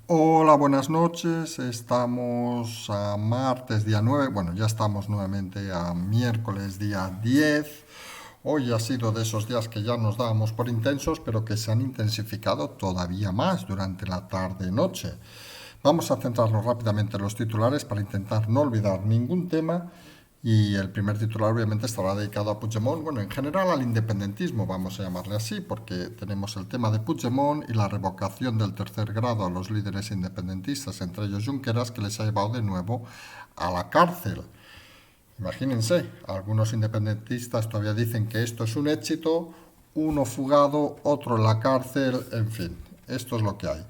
Hola, buenas noches. Estamos a martes día 9. Bueno, ya estamos nuevamente a miércoles día 10. Hoy ha sido de esos días que ya nos dábamos por intensos, pero que se han intensificado todavía más durante la tarde-noche. Vamos a centrarnos rápidamente en los titulares para intentar no olvidar ningún tema. Y el primer titular obviamente estará dedicado a Puigdemont, bueno, en general al independentismo, vamos a llamarle así, porque tenemos el tema de Puigdemont y la revocación del tercer grado a los líderes independentistas, entre ellos Junqueras, que les ha llevado de nuevo a la cárcel. Imagínense, algunos independentistas todavía dicen que esto es un éxito, uno fugado, otro en la cárcel, en fin, esto es lo que hay.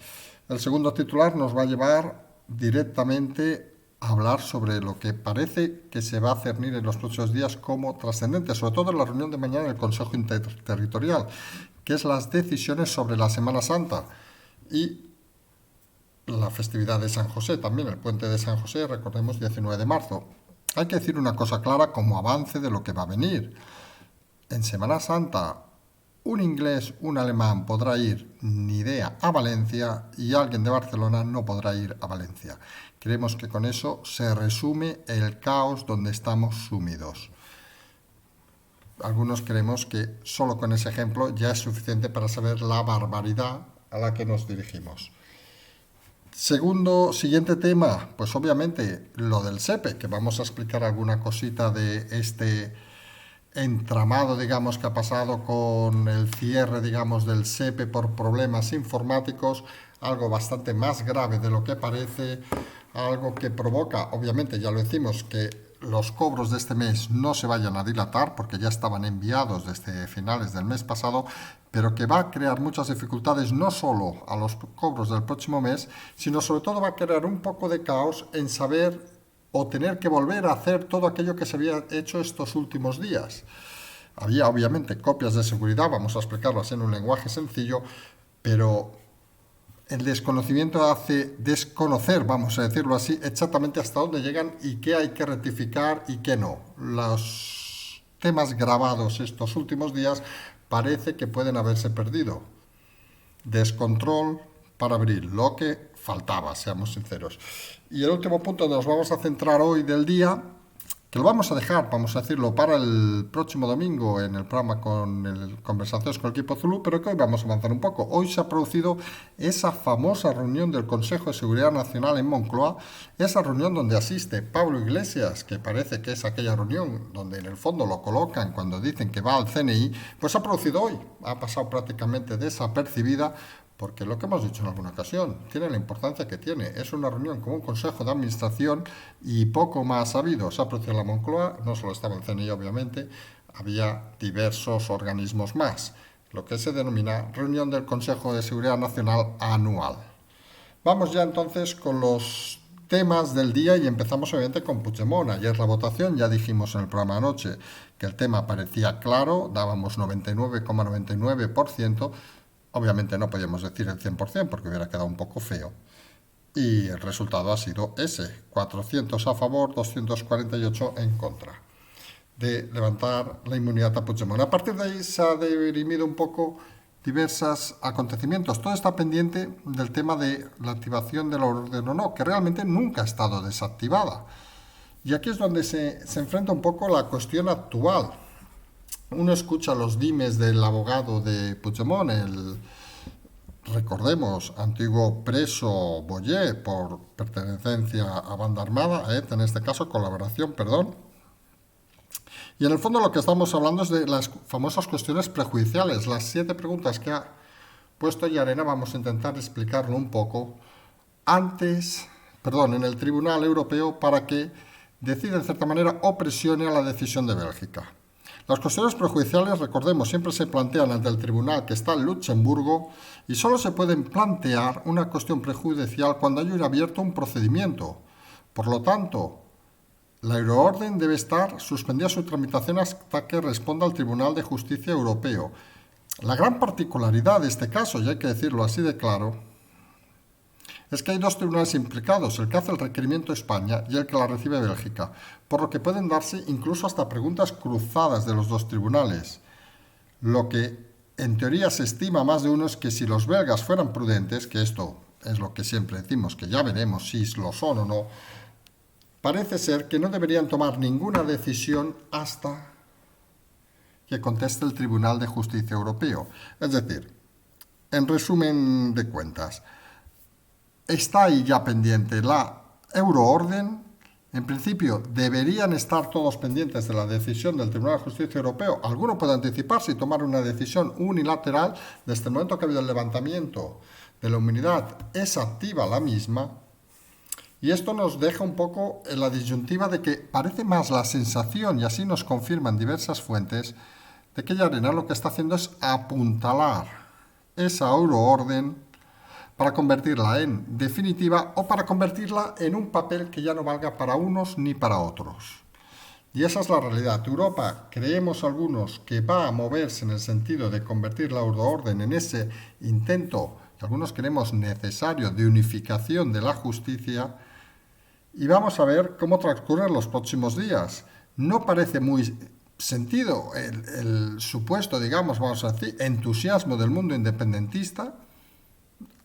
El segundo titular nos va a llevar directamente a hablar sobre lo que parece que se va a cernir en los próximos días como trascendente, sobre todo en la reunión de mañana del Consejo Interterritorial, que es las decisiones sobre la Semana Santa y la festividad de San José, también el puente de San José, recordemos 19 de marzo. Hay que decir una cosa clara como avance de lo que va a venir. En Semana Santa, un inglés, un alemán podrá ir ni idea a Valencia y alguien de Barcelona no podrá ir a Valencia. Creemos que con eso se resume el caos donde estamos sumidos. Algunos creemos que solo con ese ejemplo ya es suficiente para saber la barbaridad a la que nos dirigimos. Siguiente tema, pues obviamente lo del SEPE, que vamos a explicar alguna cosita de este entramado, digamos, que ha pasado con el cierre, digamos, del SEPE por problemas informáticos, algo bastante más grave de lo que parece, algo que provoca, obviamente, ya lo decimos, que los cobros de este mes no se vayan a dilatar porque ya estaban enviados desde finales del mes pasado, pero que va a crear muchas dificultades no solo a los cobros del próximo mes, sino sobre todo va a crear un poco de caos en saber o tener que volver a hacer todo aquello que se había hecho estos últimos días. Había obviamente copias de seguridad, vamos a explicarlas en un lenguaje sencillo, pero el desconocimiento hace desconocer, vamos a decirlo así, exactamente hasta dónde llegan y qué hay que rectificar y qué no. Los temas grabados estos últimos días parece que pueden haberse perdido. Descontrol para abrir, lo que faltaba, seamos sinceros. Y el último punto donde nos vamos a centrar hoy del día, que lo vamos a dejar, vamos a decirlo, para el próximo domingo en el programa con conversaciones con el equipo Zulu, pero que hoy vamos a avanzar un poco. Hoy se ha producido esa famosa reunión del Consejo de Seguridad Nacional en Moncloa, esa reunión donde asiste Pablo Iglesias, que parece que es aquella reunión donde en el fondo lo colocan cuando dicen que va al CNI, pues se ha producido hoy, ha pasado prácticamente desapercibida, porque lo que hemos dicho en alguna ocasión tiene la importancia que tiene. Es una reunión con un consejo de administración y poco más ha habido. Se ha producido en la Moncloa, no solo estaba el CNI obviamente, había diversos organismos más, lo que se denomina reunión del Consejo de Seguridad Nacional anual. Vamos ya entonces con los temas del día y empezamos obviamente con Puigdemont. Ayer la votación, ya dijimos en el programa anoche que el tema parecía claro, dábamos 99,99%. Obviamente no podíamos decir el 100% porque hubiera quedado un poco feo. Y el resultado ha sido ese, 400 a favor, 248 en contra, de levantar la inmunidad a Puigdemont. A partir de ahí se ha dirimido un poco diversos acontecimientos. Todo está pendiente del tema de la activación de la orden o no, que realmente nunca ha estado desactivada. Y aquí es donde se enfrenta un poco la cuestión actual. Uno escucha los dimes del abogado de Puigdemont, recordemos, antiguo preso Boyer por pertenencia a banda armada, en este caso colaboración, perdón. Y en el fondo lo que estamos hablando es de las famosas cuestiones prejudiciales, las 7 preguntas que ha puesto Llarena, vamos a intentar explicarlo un poco en el Tribunal Europeo para que decida en cierta manera o presione a la decisión de Bélgica. Las cuestiones prejudiciales, recordemos, siempre se plantean ante el tribunal que está en Luxemburgo y solo se pueden plantear una cuestión prejudicial cuando haya abierto un procedimiento. Por lo tanto, la euroorden debe estar suspendida su tramitación hasta que responda al Tribunal de Justicia Europeo. La gran particularidad de este caso, y hay que decirlo así de claro, es que hay 2 tribunales implicados, el que hace el requerimiento España y el que la recibe Bélgica, por lo que pueden darse incluso hasta preguntas cruzadas de los 2 tribunales. Lo que en teoría se estima más de uno es que si los belgas fueran prudentes, que esto es lo que siempre decimos, que ya veremos si lo son o no, parece ser que no deberían tomar ninguna decisión hasta que conteste el Tribunal de Justicia Europeo. Es decir, en resumen de cuentas, está ahí ya pendiente la euroorden. En principio, deberían estar todos pendientes de la decisión del Tribunal de Justicia Europeo. Alguno puede anticiparse y tomar una decisión unilateral. Desde el momento que ha habido el levantamiento de la inmunidad, es activa la misma. Y esto nos deja un poco en la disyuntiva de que parece más la sensación, y así nos confirman diversas fuentes, de que Llarena lo que está haciendo es apuntalar esa euroorden para convertirla en definitiva o para convertirla en un papel que ya no valga para unos ni para otros. Y esa es la realidad. Europa, creemos algunos, que va a moverse en el sentido de convertir la euroorden en ese intento, que algunos creemos necesario, de unificación de la justicia. Y vamos a ver cómo transcurren los próximos días. No parece muy sentido el supuesto, digamos, vamos a decir, entusiasmo del mundo independentista.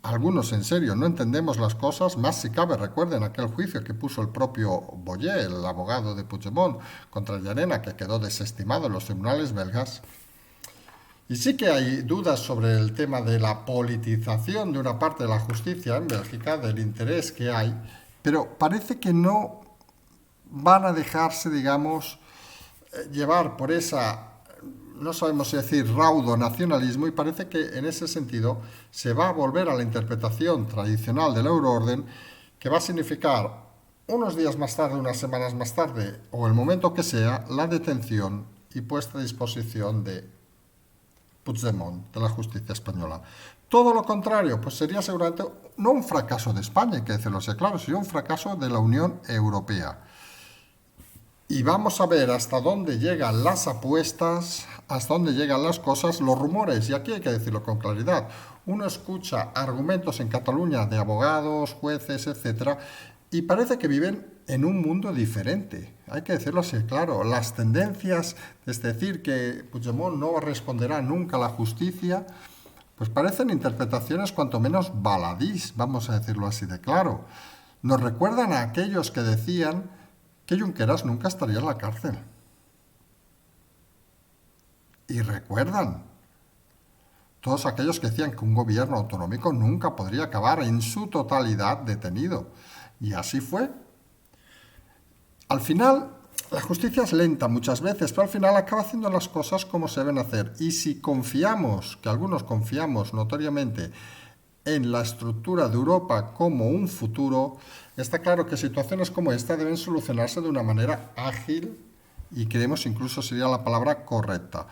Algunos, en serio, no entendemos las cosas, más si cabe, recuerden aquel juicio que puso el propio Boyer, el abogado de Puigdemont, contra Llarena, que quedó desestimado en los tribunales belgas. Y sí que hay dudas sobre el tema de la politización de una parte de la justicia en Bélgica, del interés que hay, pero parece que no van a dejarse, digamos, llevar por esa, no sabemos si decir raudo nacionalismo, y parece que en ese sentido se va a volver a la interpretación tradicional de la euroorden, que va a significar unos días más tarde, unas semanas más tarde, o el momento que sea, la detención y puesta a disposición de Puigdemont, de la justicia española. Todo lo contrario, pues sería seguramente no un fracaso de España, hay que decirlo así claro, sino un fracaso de la Unión Europea. Y vamos a ver hasta dónde llegan las apuestas, hasta dónde llegan las cosas, los rumores, y aquí hay que decirlo con claridad. Uno escucha argumentos en Cataluña de abogados, jueces, etcétera, y parece que viven en un mundo diferente. Hay que decirlo así, claro. Las tendencias, es decir, que Puigdemont no responderá nunca a la justicia, pues parecen interpretaciones cuanto menos baladís, vamos a decirlo así de claro. Nos recuerdan a aquellos que decían que Junqueras nunca estaría en la cárcel. Y recuerdan todos aquellos que decían que un gobierno autonómico nunca podría acabar en su totalidad detenido. Y así fue. Al final, la justicia es lenta muchas veces, pero al final acaba haciendo las cosas como se deben hacer. Y si confiamos, que algunos confiamos notoriamente, en la estructura de Europa como un futuro, está claro que situaciones como esta deben solucionarse de una manera ágil y creemos incluso sería la palabra correcta.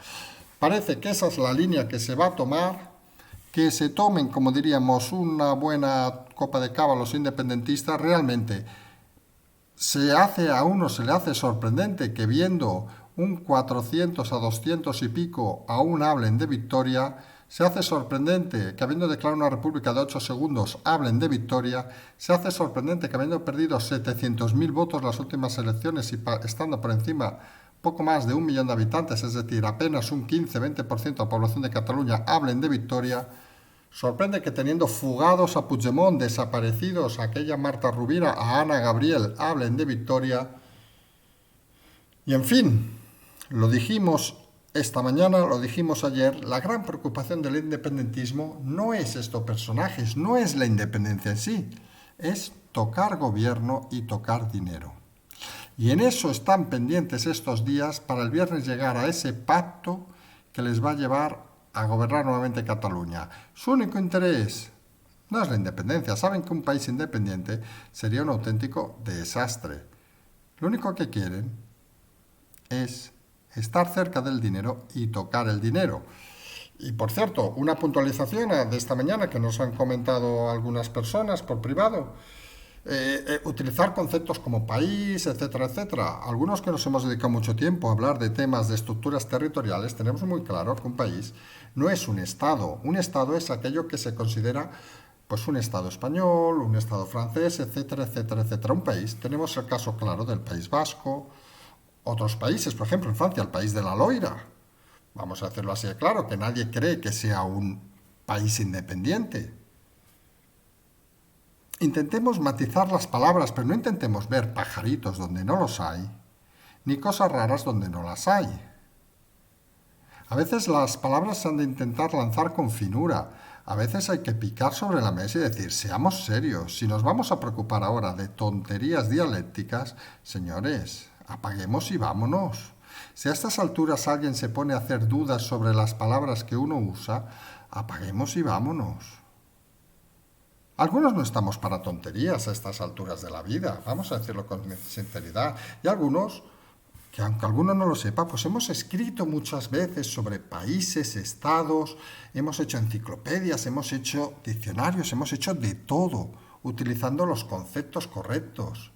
Parece que esa es la línea que se va a tomar, que se tomen, como diríamos, una buena copa de cava a los independentistas. Realmente a uno se le hace sorprendente que viendo un 400 a 200 y pico aún hablen de victoria. Se hace sorprendente que habiendo declarado una república de 8 segundos hablen de victoria. Se hace sorprendente que habiendo perdido 700.000 votos las últimas elecciones y estando por encima poco más de 1 millón de habitantes, es decir, apenas un 15-20% de la población de Cataluña hablen de victoria. Sorprende que teniendo fugados a Puigdemont, desaparecidos a aquella Marta Rovira, a Ana Gabriel, hablen de victoria. Y en fin, lo dijimos esta mañana, lo dijimos ayer, la gran preocupación del independentismo no es estos personajes, no es la independencia en sí, es tocar gobierno y tocar dinero. Y en eso están pendientes estos días para el viernes llegar a ese pacto que les va a llevar a gobernar nuevamente Cataluña. Su único interés no es la independencia. Saben que un país independiente sería un auténtico desastre. Lo único que quieren es estar cerca del dinero y tocar el dinero. Y por cierto, una puntualización de esta mañana que nos han comentado algunas personas por privado. Utilizar conceptos como país, etcétera, etcétera. Algunos que nos hemos dedicado mucho tiempo a hablar de temas de estructuras territoriales, tenemos muy claro que un país no es un Estado. Un Estado es aquello que se considera pues un Estado español, un Estado francés, etcétera, etcétera, etcétera. Un país, tenemos el caso claro del País Vasco, otros países, por ejemplo en Francia, el país de la Loira. Vamos a hacerlo así de claro, que nadie cree que sea un país independiente. intentemos matizar las palabras, pero no intentemos ver pajaritos donde no los hay, ni cosas raras donde no las hay. A veces las palabras se han de intentar lanzar con finura. A veces hay que picar sobre la mesa y decir, seamos serios, si nos vamos a preocupar ahora de tonterías dialécticas, señores, apaguemos y vámonos. Si a estas alturas alguien se pone a hacer dudas sobre las palabras que uno usa, apaguemos y vámonos. Algunos no estamos para tonterías a estas alturas de la vida, vamos a decirlo con sinceridad, y algunos que aunque alguno no lo sepa, pues hemos escrito muchas veces sobre países, estados, hemos hecho enciclopedias, hemos hecho diccionarios, hemos hecho de todo, utilizando los conceptos correctos.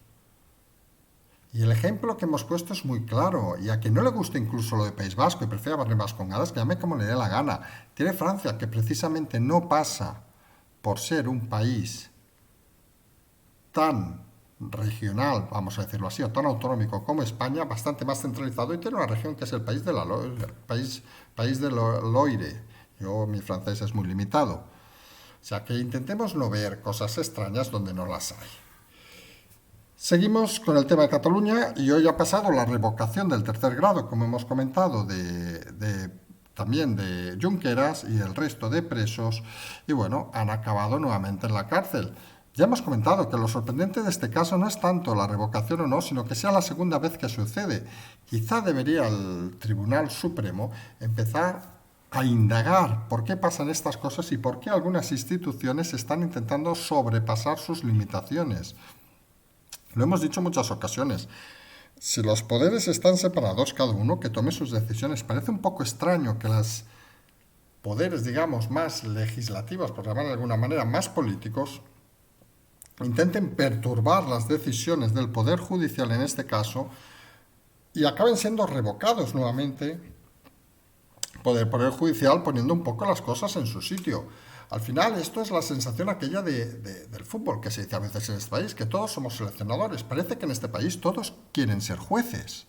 Y el ejemplo que hemos puesto es muy claro, y a quien no le guste incluso lo de País Vasco y prefiera barrer vascongadas, que llame como le dé la gana. Tiene Francia, que precisamente no pasa por ser un país tan regional, vamos a decirlo así, o tan autonómico como España, bastante más centralizado, y tiene una región que es el país de país de Loire. Mi francés es muy limitado. O sea, que intentemos no ver cosas extrañas donde no las hay. Seguimos con el tema de Cataluña y hoy ha pasado la revocación del tercer grado, como hemos comentado, también de Junqueras y el resto de presos, y bueno, han acabado nuevamente en la cárcel. Ya hemos comentado que lo sorprendente de este caso no es tanto la revocación o no, sino que sea la segunda vez que sucede. Quizá debería el Tribunal Supremo empezar a indagar por qué pasan estas cosas y por qué algunas instituciones están intentando sobrepasar sus limitaciones. Lo hemos dicho en muchas ocasiones. Si los poderes están separados, cada uno que tome sus decisiones. Parece un poco extraño que los poderes, digamos, más legislativos, por llamar de alguna manera, más políticos, intenten perturbar las decisiones del Poder Judicial en este caso y acaben siendo revocados nuevamente por el Poder Judicial, poniendo un poco las cosas en su sitio. Al final, esto es la sensación aquella del fútbol que se dice a veces en este país, que todos somos seleccionadores. Parece que en este país todos quieren ser jueces.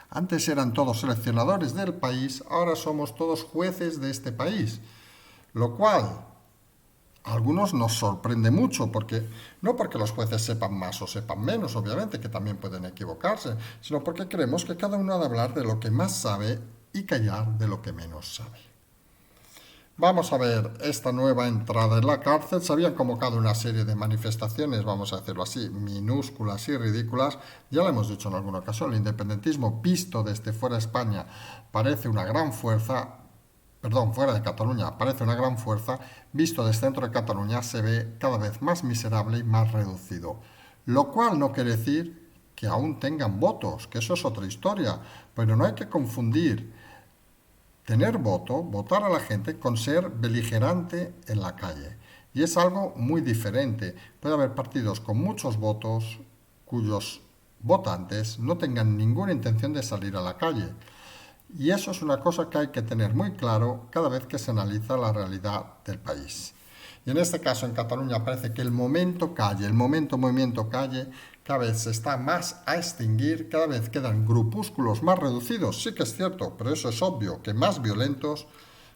Antes eran todos seleccionadores del país, ahora somos todos jueces de este país. Lo cual a algunos nos sorprende mucho, no porque los jueces sepan más o sepan menos, obviamente, que también pueden equivocarse, sino porque creemos que cada uno ha de hablar de lo que más sabe y callar de lo que menos sabe. Vamos a ver esta nueva entrada en la cárcel. Se habían convocado una serie de manifestaciones, vamos a decirlo así, minúsculas y ridículas. Ya lo hemos dicho en alguna ocasión, el independentismo visto desde fuera de España parece una gran fuerza. Fuera de Cataluña parece una gran fuerza, visto desde dentro de Cataluña se ve cada vez más miserable y más reducido. Lo cual no quiere decir que aún tengan votos, que eso es otra historia, pero no hay que confundir tener voto, votar a la gente, con ser beligerante en la calle. Y es algo muy diferente. Puede haber partidos con muchos votos cuyos votantes no tengan ninguna intención de salir a la calle. Y eso es una cosa que hay que tener muy claro cada vez que se analiza la realidad del país. Y en este caso, en Cataluña, parece que el momento calle, el movimiento calle, cada vez se está más a extinguir, cada vez quedan grupúsculos más reducidos, sí que es cierto, pero eso es obvio, que más violentos,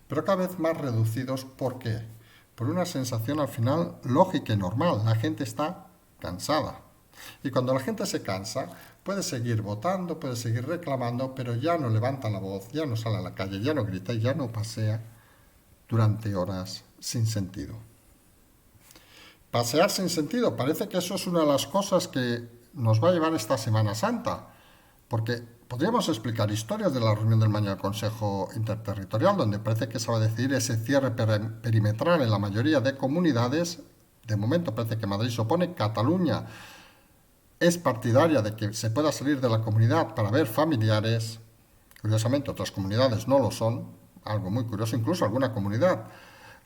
pero cada vez más reducidos. ¿Por qué? Por una sensación al final lógica y normal. La gente está cansada. Y cuando la gente se cansa, puede seguir votando, puede seguir reclamando, pero ya no levanta la voz, ya no sale a la calle, ya no grita, ya no pasea durante horas sin sentido. Pasear sin sentido, parece que eso es una de las cosas que nos va a llevar esta Semana Santa, porque podríamos explicar historias de la reunión del mañana del Consejo Interterritorial, donde parece que se va a decidir ese cierre perimetral en la mayoría de comunidades. De momento parece que Madrid se opone, Cataluña es partidaria de que se pueda salir de la comunidad para ver familiares. Curiosamente, otras comunidades no lo son, algo muy curioso. Incluso alguna comunidad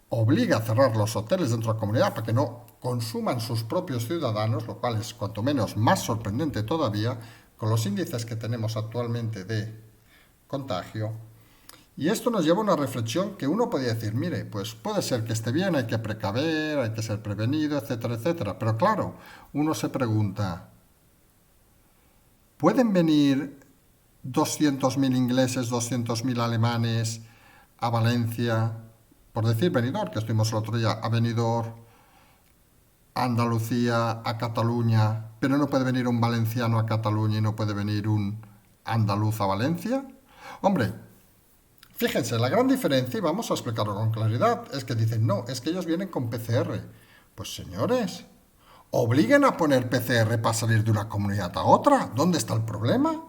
obliga a cerrar los hoteles dentro de la comunidad para que no consuman sus propios ciudadanos, lo cual es cuanto menos más sorprendente todavía con los índices que tenemos actualmente de contagio. Y esto nos lleva a una reflexión que uno podría decir, mire, pues puede ser que esté bien, hay que precaver, hay que ser prevenido, etcétera, etcétera. Pero claro, uno se pregunta, ¿pueden venir 200.000 ingleses, 200.000 alemanes a Valencia, por decir Benidorm, que estuvimos el otro día, a Benidorm, a Andalucía, a Cataluña, pero no puede venir un valenciano a Cataluña y no puede venir un andaluz a Valencia? Hombre, fíjense, la gran diferencia, y vamos a explicarlo con claridad, es que dicen, no, es que ellos vienen con PCR. Pues señores, obliguen a poner PCR para salir de una comunidad a otra. ¿Dónde está el problema?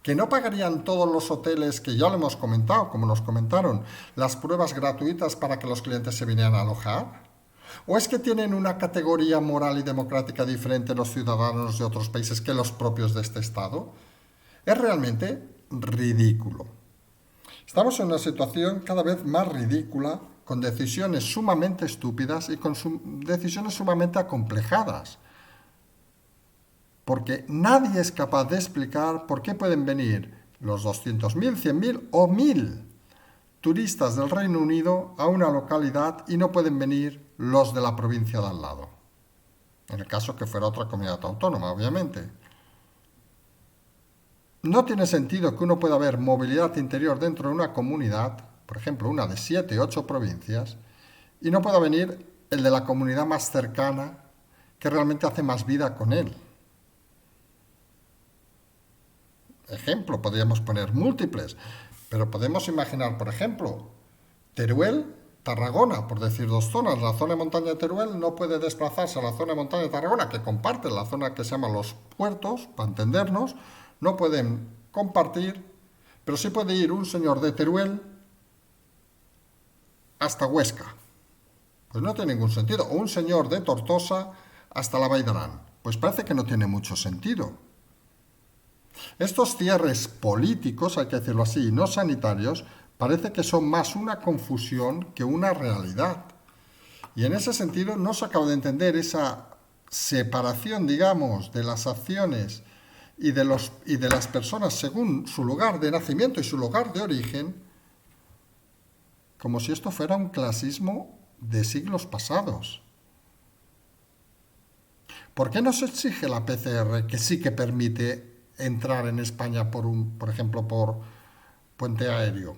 ¿Que no pagarían todos los hoteles, que ya lo hemos comentado, como nos comentaron, las pruebas gratuitas para que los clientes se vinieran a alojar? ¿O es que tienen una categoría moral y democrática diferente los ciudadanos de otros países que los propios de este Estado? Es realmente ridículo. Estamos en una situación cada vez más ridícula, con decisiones sumamente estúpidas y con decisiones sumamente acomplejadas. Porque nadie es capaz de explicar por qué pueden venir los 200.000, 100.000 o 1.000 turistas del Reino Unido a una localidad y no pueden venir los de la provincia de al lado. En el caso que fuera otra comunidad autónoma, obviamente. No tiene sentido que uno pueda haber movilidad interior dentro de una comunidad, por ejemplo, una de 7, 8 provincias, y no pueda venir el de la comunidad más cercana que realmente hace más vida con él. Ejemplo, podríamos poner múltiples, pero podemos imaginar, por ejemplo, Teruel, Tarragona, por decir dos zonas. La zona de montaña de Teruel no puede desplazarse a la zona de montaña de Tarragona, que comparte la zona que se llama los puertos, para entendernos, no pueden compartir, pero sí puede ir un señor de Teruel hasta Huesca. Pues no tiene ningún sentido. O un señor de Tortosa hasta la Vall d'Aran. Pues parece que no tiene mucho sentido. Estos cierres políticos, hay que decirlo así, no sanitarios, parece que son más una confusión que una realidad. Y en ese sentido no se acaba de entender esa separación, digamos, de las acciones y de las personas según su lugar de nacimiento y su lugar de origen, como si esto fuera un clasismo de siglos pasados. ¿Por qué no se exige la PCR, que sí que permite entrar en España por ejemplo, por puente aéreo?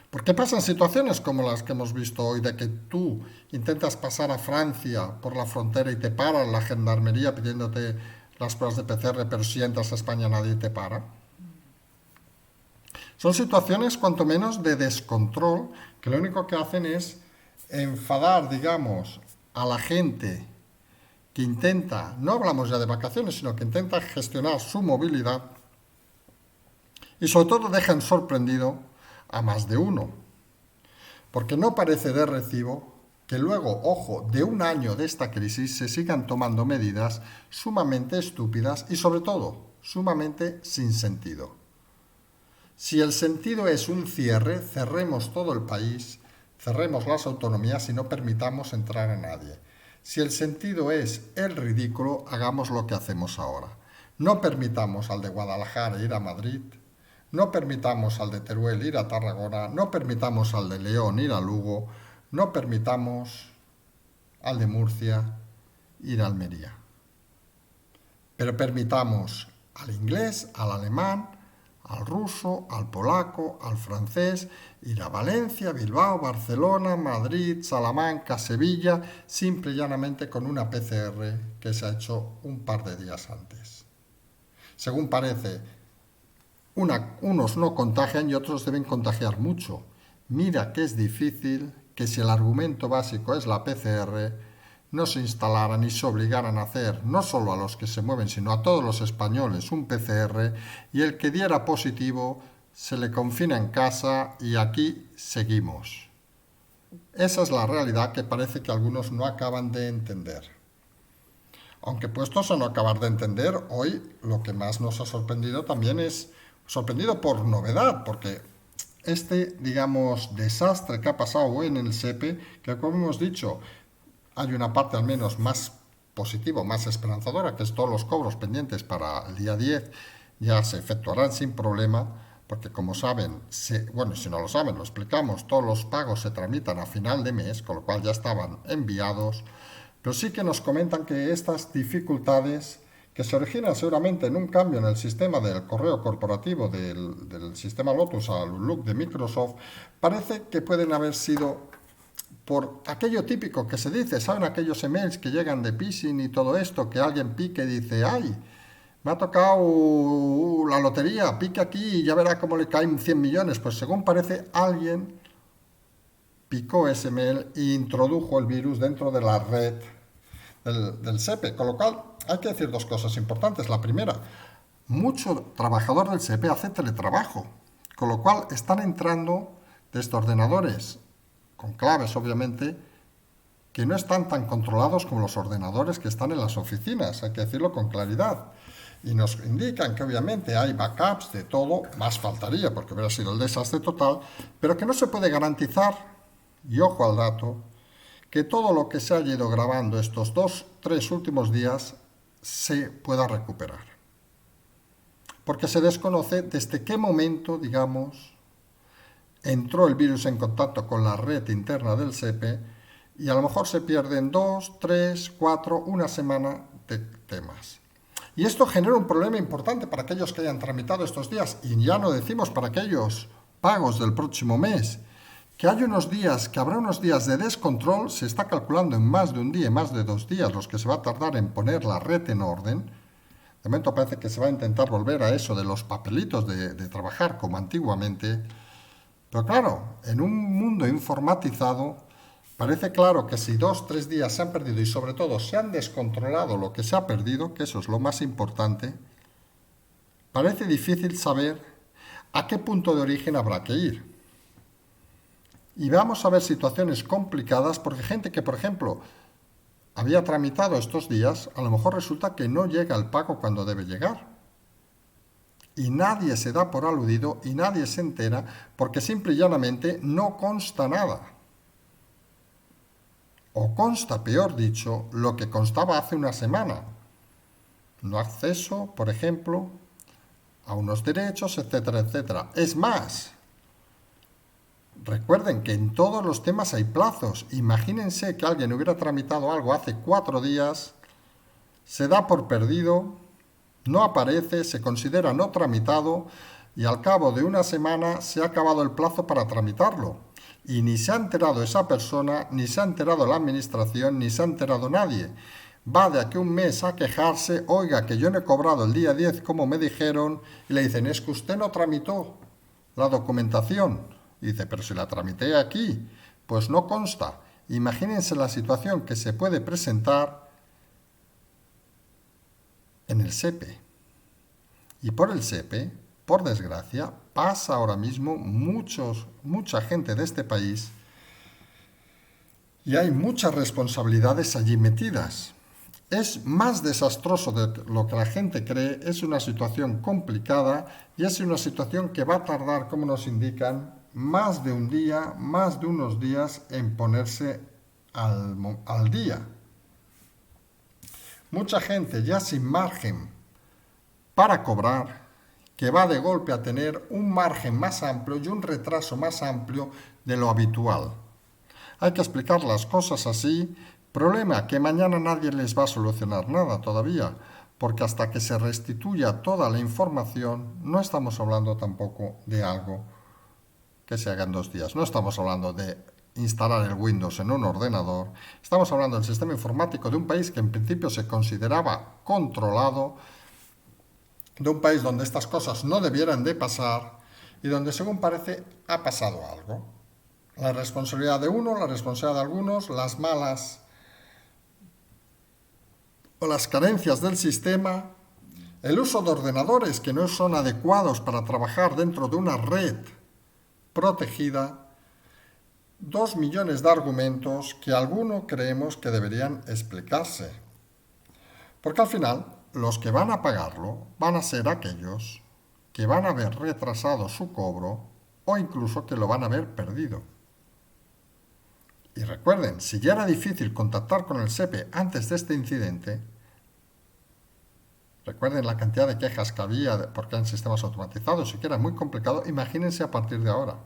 ¿Por qué pasan situaciones como las que hemos visto hoy, de que tú intentas pasar a Francia por la frontera y te paran la gendarmería pidiéndote las pruebas de PCR, pero si entras a España nadie te para? Son situaciones cuanto menos de descontrol, que lo único que hacen es enfadar, digamos, a la gente que intenta, no hablamos ya de vacaciones, sino que intenta gestionar su movilidad, y sobre todo dejan sorprendido a más de uno. Porque no parece de recibo que luego, ojo, de un año de esta crisis se sigan tomando medidas sumamente estúpidas y sobre todo sumamente sin sentido. Si el sentido es un cierre, cerremos todo el país, cerremos las autonomías y no permitamos entrar a nadie. Si el sentido es el ridículo, hagamos lo que hacemos ahora. No permitamos al de Guadalajara ir a Madrid, no permitamos al de Teruel ir a Tarragona, no permitamos al de León ir a Lugo, no permitamos al de Murcia ir a Almería. Pero permitamos al inglés, al alemán, al ruso, al polaco, al francés, ir a Valencia, Bilbao, Barcelona, Madrid, Salamanca, Sevilla, simple y llanamente con una PCR que se ha hecho un par de días antes. Según parece, unos no contagian y otros deben contagiar mucho. Mira que es difícil que si el argumento básico es la PCR, no se instalaran y se obligaran a hacer, no solo a los que se mueven, sino a todos los españoles, un PCR, y el que diera positivo se le confina en casa y aquí seguimos. Esa es la realidad que parece que algunos no acaban de entender. Aunque puestos a no acabar de entender, hoy lo que más nos ha sorprendido también es sorprendido por novedad, porque digamos, desastre que ha pasado hoy en el SEPE, que como hemos dicho, hay una parte al menos más positiva, más esperanzadora, que es todos los cobros pendientes para el día 10 ya se efectuarán sin problema, porque como saben, si no lo saben, lo explicamos, todos los pagos se tramitan a final de mes, con lo cual ya estaban enviados, pero sí que nos comentan que estas dificultades, que se originan seguramente en un cambio en el sistema del correo corporativo del sistema Lotus al Outlook de Microsoft, parece que pueden haber sido por aquello típico que se dice, ¿saben? Aquellos emails que llegan de phishing y todo esto, que alguien pique y dice, ay, me ha tocado la lotería, pique aquí y ya verá cómo le caen 100 millones. Pues según parece, alguien picó ese mail e introdujo el virus dentro de la red del SEPE. Con lo cual, hay que decir dos cosas importantes. La primera, mucho trabajador del SEPE hace teletrabajo, con lo cual están entrando desde ordenadores con claves, obviamente, que no están tan controlados como los ordenadores que están en las oficinas, hay que decirlo con claridad. Y nos indican que obviamente hay backups de todo, más faltaría porque hubiera sido el desastre total, pero que no se puede garantizar, y ojo al dato, que todo lo que se haya ido grabando estos 2-3 últimos días se pueda recuperar. Porque se desconoce desde qué momento, digamos, entró el virus en contacto con la red interna del SEPE y a lo mejor se pierden 2, 3, 4, una semana de temas. Y esto genera un problema importante para aquellos que hayan tramitado estos días, y ya no decimos para aquellos pagos del próximo mes, que hay unos días, que habrá unos días de descontrol, se está calculando en más de un día, más de 2 días, los que se va a tardar en poner la red en orden. De momento parece que se va a intentar volver a eso de los papelitos de trabajar como antiguamente. Pero claro, en un mundo informatizado, parece claro que si 2-3 días se han perdido y sobre todo se han descontrolado lo que se ha perdido, que eso es lo más importante, parece difícil saber a qué punto de origen habrá que ir. Y vamos a ver situaciones complicadas porque gente que, por ejemplo, había tramitado estos días, a lo mejor resulta que no llega el pago cuando debe llegar. Y nadie se da por aludido y nadie se entera porque simple y llanamente no consta nada. O consta, peor dicho, lo que constaba hace una semana. No acceso, por ejemplo, a unos derechos, etcétera, etcétera. Es más, recuerden que en todos los temas hay plazos. Imagínense que alguien hubiera tramitado algo hace 4 días, se da por perdido, no aparece, se considera no tramitado y al cabo de una semana se ha acabado el plazo para tramitarlo. Y ni se ha enterado esa persona, ni se ha enterado la administración, ni se ha enterado nadie. Va de aquí un mes a quejarse, oiga, que yo no he cobrado el día 10 como me dijeron, y le dicen, es que usted no tramitó la documentación. Y dice, pero si la tramité aquí, pues no consta. Imagínense la situación que se puede presentar en el SEPE. Y por el SEPE, por desgracia, pasa ahora mismo mucha gente de este país y hay muchas responsabilidades allí metidas. Es más desastroso de lo que la gente cree, es una situación complicada y es una situación que va a tardar, como nos indican, más de un día, más de unos días en ponerse al día. Mucha gente ya sin margen para cobrar, que va de golpe a tener un margen más amplio y un retraso más amplio de lo habitual. Hay que explicar las cosas así. Problema que mañana nadie les va a solucionar nada todavía, porque hasta que se restituya toda la información, no estamos hablando tampoco de algo que se haga en 2 días. No estamos hablando de instalar el Windows en un ordenador. Estamos hablando del sistema informático de un país que en principio se consideraba controlado, de un país donde estas cosas no debieran de pasar y donde, según parece, ha pasado algo. La responsabilidad de uno, la responsabilidad de algunos, las malas o las carencias del sistema, el uso de ordenadores que no son adecuados para trabajar dentro de una red protegida, 2 millones de argumentos que algunos creemos que deberían explicarse. Porque al final, los que van a pagarlo van a ser aquellos que van a haber retrasado su cobro o incluso que lo van a haber perdido. Y recuerden, si ya era difícil contactar con el SEPE antes de este incidente, recuerden la cantidad de quejas que había porque eran sistemas automatizados y que era muy complicado, imagínense a partir de ahora.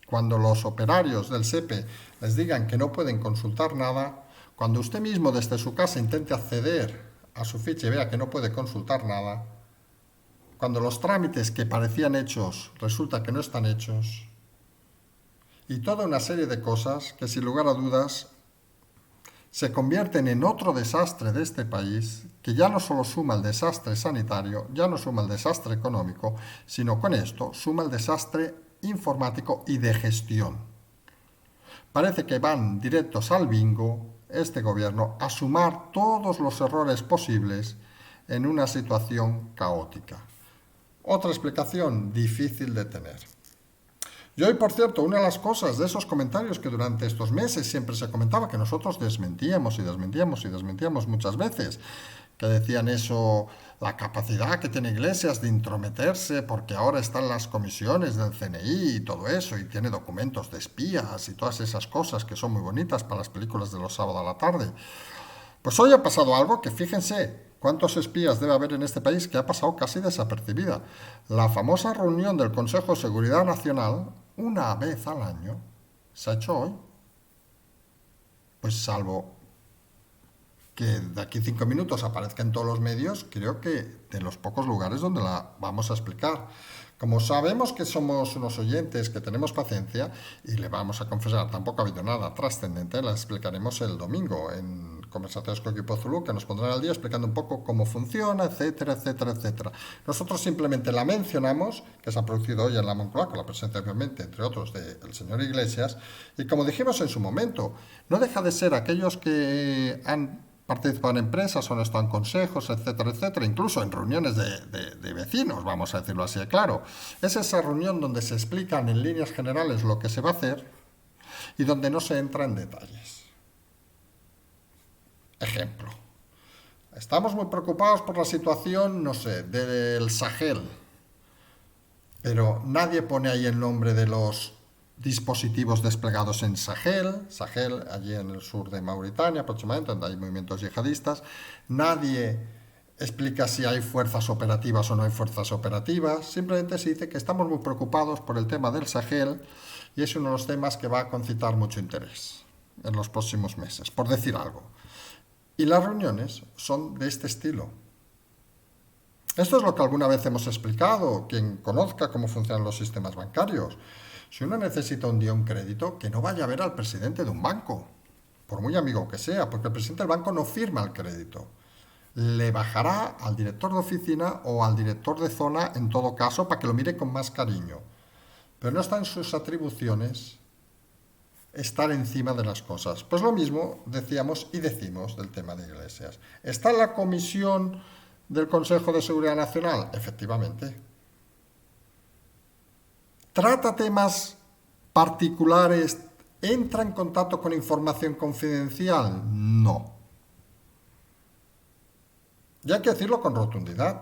Cuando los operarios del SEPE les digan que no pueden consultar nada, cuando usted mismo desde su casa intente acceder a su ficha y vea que no puede consultar nada, cuando los trámites que parecían hechos resulta que no están hechos, y toda una serie de cosas que sin lugar a dudas se convierten en otro desastre de este país, que ya no solo suma el desastre sanitario, ya no suma el desastre económico, sino con esto suma el desastre informático y de gestión. Parece que van directos al bingo este gobierno a sumar todos los errores posibles en una situación caótica. Otra explicación difícil de tener. Y hoy, por cierto, una de las cosas de esos comentarios que durante estos meses siempre se comentaba, que nosotros desmentíamos muchas veces, que decían eso, la capacidad que tiene Iglesias de intrometerse porque ahora están las comisiones del CNI y todo eso, y tiene documentos de espías y todas esas cosas que son muy bonitas para las películas de los sábados a la tarde. Pues hoy ha pasado algo que fíjense cuántos espías debe haber en este país, que ha pasado casi desapercibida. La famosa reunión del Consejo de Seguridad Nacional, una vez al año, se ha hecho hoy. Pues salvo que de aquí 5 minutos aparezca en todos los medios, creo que de los pocos lugares donde la vamos a explicar. Como sabemos que somos unos oyentes, que tenemos paciencia, y le vamos a confesar, tampoco ha habido nada trascendente, la explicaremos el domingo en Conversaciones con Equipo Zulu, que nos pondrán al día explicando un poco cómo funciona, etcétera, etcétera, etcétera. Nosotros simplemente la mencionamos, que se ha producido hoy en la Moncloa, con la presencia, obviamente, entre otros, del señor Iglesias, y como dijimos en su momento, no deja de ser aquellos que han participado en empresas o han estado en consejos, etcétera, etcétera, incluso en reuniones de vecinos, vamos a decirlo así de claro. Es esa reunión donde se explican en líneas generales lo que se va a hacer y donde no se entra en detalles. Ejemplo. Estamos muy preocupados por la situación, no sé, del Sahel, pero nadie pone ahí el nombre de los dispositivos desplegados en Sahel, allí en el sur de Mauritania aproximadamente, donde hay movimientos yihadistas. Nadie explica si hay fuerzas operativas o no hay fuerzas operativas. Simplemente se dice que estamos muy preocupados por el tema del Sahel y es uno de los temas que va a concitar mucho interés en los próximos meses, por decir algo. Y las reuniones son de este estilo. Esto es lo que alguna vez hemos explicado, quien conozca cómo funcionan los sistemas bancarios. Si uno necesita un día un crédito, que no vaya a ver al presidente de un banco, por muy amigo que sea, porque el presidente del banco no firma el crédito. Le bajará al director de oficina o al director de zona, en todo caso, para que lo mire con más cariño. Pero no está en sus atribuciones estar encima de las cosas. Pues lo mismo decíamos y decimos del tema de Iglesias. ¿Está en la comisión del Consejo de Seguridad Nacional? Efectivamente. ¿Trata temas particulares? ¿Entra en contacto con información confidencial? No. Y hay que decirlo con rotundidad.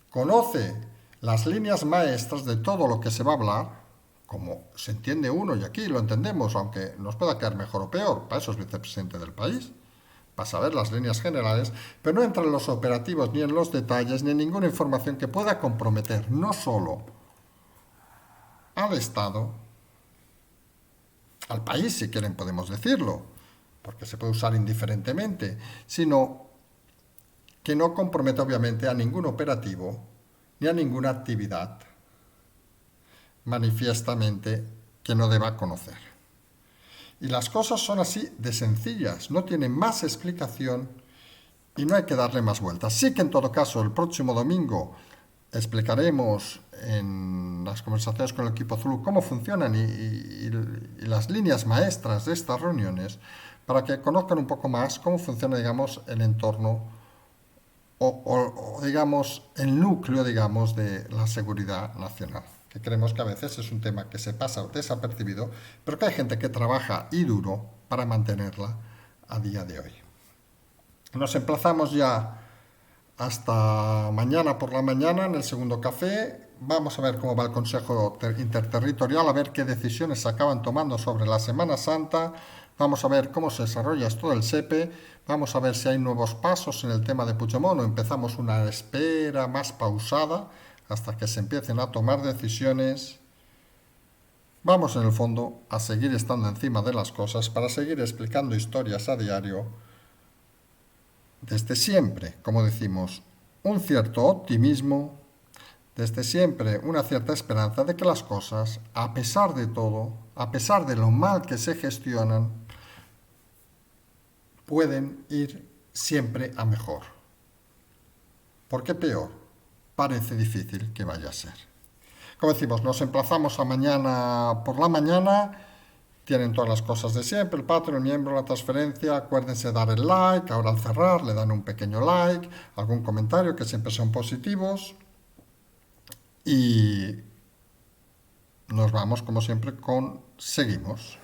Conoce las líneas maestras de todo lo que se va a hablar, como se entiende uno, y aquí lo entendemos, aunque nos pueda quedar mejor o peor, para eso es vicepresidente del país, para saber las líneas generales, pero no entra en los operativos, ni en los detalles, ni en ninguna información que pueda comprometer no solo al Estado, al país, si quieren podemos decirlo, porque se puede usar indiferentemente, sino que no compromete obviamente a ningún operativo ni a ninguna actividad manifiestamente que no deba conocer. Y las cosas son así de sencillas, no tienen más explicación y no hay que darle más vueltas. Sí que en todo caso el próximo domingo explicaremos en las conversaciones con el equipo Zulu cómo funcionan y las líneas maestras de estas reuniones para que conozcan un poco más cómo funciona, digamos, el entorno o digamos, el núcleo, digamos, de la seguridad nacional, que creemos que a veces es un tema que se pasa desapercibido, pero que hay gente que trabaja y duro para mantenerla a día de hoy. Nos emplazamos ya hasta mañana por la mañana en el segundo café. Vamos a ver cómo va el Consejo Interterritorial, a ver qué decisiones se acaban tomando sobre la Semana Santa. Vamos a ver cómo se desarrolla esto del SEPE. Vamos a ver si hay nuevos pasos en el tema de Puigdemont o empezamos una espera más pausada hasta que se empiecen a tomar decisiones. Vamos en el fondo a seguir estando encima de las cosas para seguir explicando historias a diario. Desde siempre, como decimos, un cierto optimismo, desde siempre una cierta esperanza de que las cosas, a pesar de todo, a pesar de lo mal que se gestionan, pueden ir siempre a mejor. ¿Por qué peor? Parece difícil que vaya a ser. Como decimos, nos emplazamos a mañana por la mañana. Tienen todas las cosas de siempre, el Patreon, el miembro, la transferencia. Acuérdense de dar el like. Ahora al cerrar le dan un pequeño like, algún comentario, que siempre son positivos. Y nos vamos, como siempre, con seguimos.